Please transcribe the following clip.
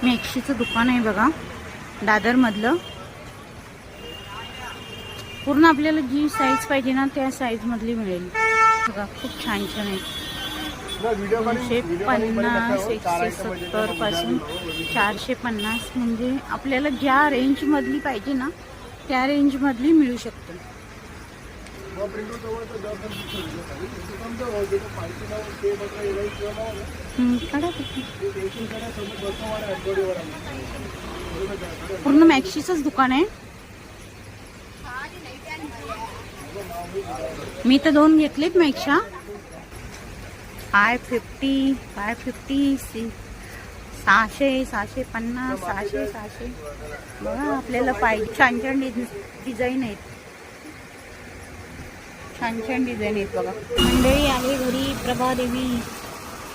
मॅक्सीचं दुकान आहे बघा, दादरमधलं. पूर्ण आपल्याला जी साईज पाहिजे ना त्या साईज मधली मिळेल बघा. खूप छान छान आहे. 250, 170 पासून 450, म्हणजे आपल्याला ज्या रेंज मधली पाहिजे ना त्या रेंज मधली मिळू शकते. पूर्ण मॅक्सीचंच दुकान आहे. मी तर 2 घेतलेत मॅक्शा. 550, 600, 650, 600. बघा आपल्याला पाहिजे. छान छान डिझाईन आहेत. छान छान डिझाईन आहेत बघा. मंडळी आहे घरी प्रभादेवी.